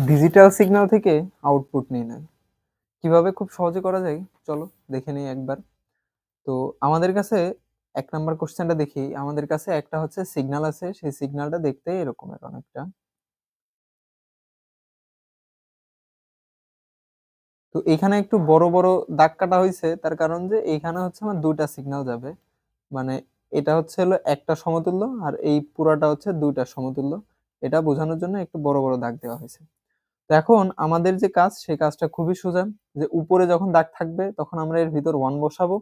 Digital signal থেকে output নির্ণয় কিভাবে খুব সহজে করা যায়, চলো দেখে নিই একবার। তো আমাদের কাছে 1 নাম্বার কোশ্চেনটা দেখি। আমাদের কাছে একটা হচ্ছে সিগন্যাল আছে, সেই সিগন্যালটা দেখতে এরকমের অনেকটা। তো এখানে একটু বড় বড় দাগ কাটা হয়েছে, তার কারণ যে এইখানে হচ্ছে আমার দুইটা সিগন্যাল যাবে। মানে এটা হচ্ছে হলো একটা সমতুল্য, আর এই পুরাটা হচ্ছে দুইটা সমতুল্য। এটা বোঝানোর জন্য একটু বড় বড় দাগ দেওয়া হয়েছে। তো এখন আমাদের যে কাজ, সেই কাজটা খুবই সোজা। যে উপরে যখন দাগ থাকবে তখন আমরা এর ভিতর 1 বসাবো,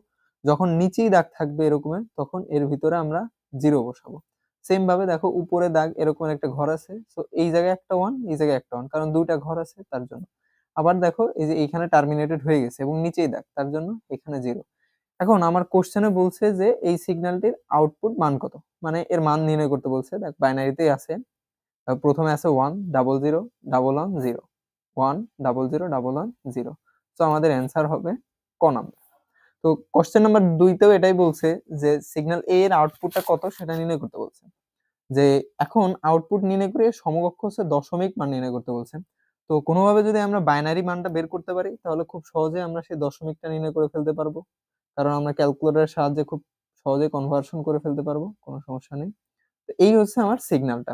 যখন নিচেই দাগ থাকবে এরকমের তখন এর ভিতরে আমরা 0 বসাবো। সেম ভাবে দেখো, উপরে দাগ এরকম একটা ঘর আছে, তো এই জায়গায় একটা 1, এই জায়গায় একটা 1, কারণ দুইটা ঘর আছে তার জন্য। আবার দেখো এই যে এইখানে টার্মিনেটেড হয়ে গেছে এবং নিচেই দাগ, তার জন্য এখানে 0। এখন আমার কোশ্চেনে বলছে যে এই সিগন্যালটির আউটপুট মান কত, মানে এর মান নির্ণয় করতে বলছে। দেখ বাইনারিতেই আছে। প্রথমে আছে 1000000, 1000000। তো আমাদের অ্যান্সার হবে ক নাম্বার। তো কোশ্চেন নাম্বার 2তেও এটাই বলছে যে সিগন্যাল এ এর আউটপুটটা কত সেটা নির্ণয় করতে বলছে। যে এখন আউটপুট নির্ণয় করে সমকক্ষ হচ্ছে দশমিক মান নির্ণয় করতে বলছে। তো কোনোভাবে যদি আমরা বাইনারি মানটা বের করতে পারি তাহলে খুব সহজে আমরা সেই দশমিকটা নির্ণয় করে ফেলতে পারবো, কারণ আমরা ক্যালকুলেটরের সাহায্যে খুব সহজে কনভার্সন করে ফেলতে পারবো, কোনো সমস্যা নেই। তো এই হচ্ছে আমার সিগন্যালটা।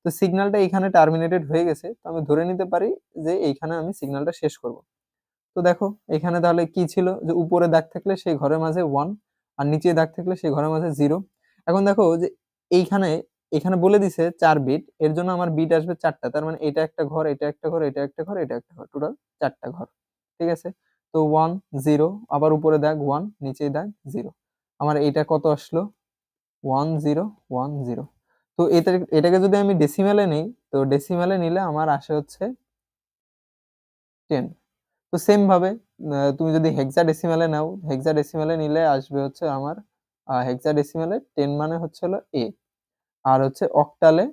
তো সিগন্যালটা এখানে টার্মিনেটেড হয়ে গেছে, তো আমি ধরে নিতে পারি যে এইখানে আমি সিগন্যালটা শেষ করব। তো দেখো এখানে তাহলে কি ছিল, যে উপরে দাগ থাকলে সেই ঘরের মাঝে 1, আর নিচে দাগ থাকলে সেই ঘরের মাঝে 0। এখন দেখো যে এইখানে এখানে বলে দিছে 4 বিট, এর জন্য আমার বিট আসবে 4টা। তার মানে এটা একটা ঘর, এটা একটা ঘর, এটা একটা ঘর, এটা একটা ঘর, টোটাল 4টা ঘর। ঠিক আছে। তো 1 0, আবার উপরে দাগ 1, নিচে দাগ 0। আমার এইটা কত আসলো? 1010। তো এটাকে যদি আমি ডেসিমেলে নেই, তো ডেসিমেলে নিলে আমার আসে হচ্ছে 10। তো সেম ভাবে তুমি যদি হেক্সাডেসিমেলে নাও, হেক্সাডেসিমেলে নিলে আসবে হচ্ছে আমার হেক্সাডেসিমেলে 10 মানে হচ্ছে হলো এ, আর হচ্ছে অক্টালে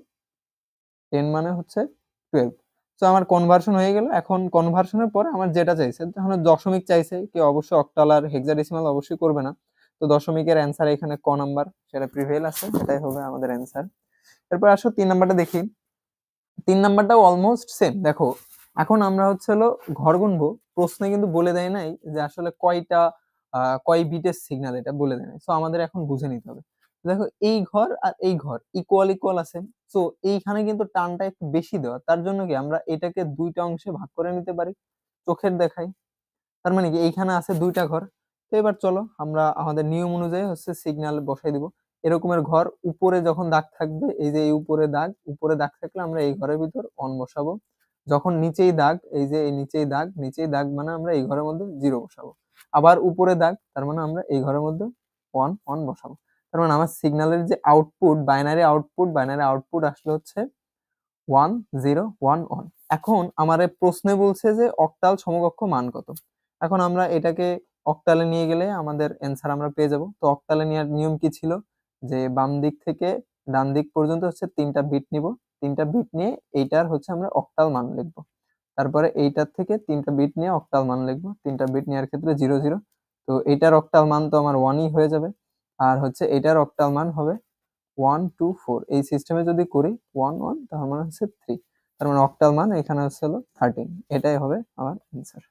10 মানে হচ্ছে 12। তো আমার কনভার্সন হয়ে গেল। এখন কনভার্সনের পরে আমার যেটা চাইছে, তখন দশমিক চাইছে, কেউ অবশ্যই অক্টাল আর হেক্সাডেসিমাল অবশ্যই করবে না। তো দশমিকের অ্যান্সার এখানে ক নাম্বার, সেটা প্রিভেল আছে, সেটাই হবে আমাদের অ্যান্সার। এরপর আসো 3 নাম্বারটা দেখি। 3 নাম্বারটাও অলমোস্ট সেম। দেখো এখন আমরা হচ্ছে হলো ঘর গুনবো। প্রশ্নে কিন্তু বলে দেয় নাই যে আসলে কয়টা কয় বিটের সিগন্যাল, এটা বলে দেয় নাই। তো আমাদের এখন বুঝে নিতে হবে। দেখো এই ঘর আর এই ঘর ইকুয়াল ইকুয়াল আছে। তো এইখানে কিন্তু টানটা একটু বেশি দেওয়া, তার জন্য কি আমরা এটাকে দুইটা অংশে ভাগ করে নিতে পারি, চোখের দেখাই। তার মানে কি এইখানে আছে দুইটা ঘর। তো এবার চলো আমরা আমাদের নিয়ম অনুযায়ী হচ্ছে সিগন্যাল বসাই দিব। এরকমের ঘর উপরে যখন দাগ থাকবে, এই যে এই উপরে দাগ, উপরে দাগ থাকলে আমরা এই ঘরের ভিতর অন বসাবো। যখন নিচেই দাগ, এই যে এই নিচেই দাগ, নিচেই দাগ মানে আমরা এই ঘরের মধ্যে 0 বসাবো। আবার উপরে দাগ, তার মানে আমরা এই ঘরের মধ্যে 1 1 বসাবো। তার মানে আমার সিগন্যালের যে আউটপুট, বাইনারি আউটপুট আসলে হচ্ছে 1011। এখন আমার এই প্রশ্নে বলছে যে অক্টাল সমকক্ষ মান কত। এখন আমরা এটাকে অক্টালে নিয়ে গেলে আমাদের অ্যান্সার আমরা পেয়ে যাব। তো অক্টালে নেওয়ার নিয়ম কি ছিল, যে বাম দিক থেকে ডান দিক পর্যন্ত হচ্ছে 3টা বিট নিব। 3টা বিট নিয়ে এইটার হচ্ছে আমরা অক্টাল মান লিখবো। তারপরে এইটার থেকে 3টা বিট নিয়ে অক্টাল মান লিখবো। 3টা বিট নেওয়ার ক্ষেত্রে 00। তো এইটার অক্টাল মান তো আমার 1ই হয়ে যাবে। আর হচ্ছে এটার অক্টাল মান হবে 124। এই সিস্টেমে যদি করি 11, তার মানে হচ্ছে 3। তার মানে অক্টাল মান এখানে হচ্ছে হলো 13। এটাই হবে আমার অ্যান্সার।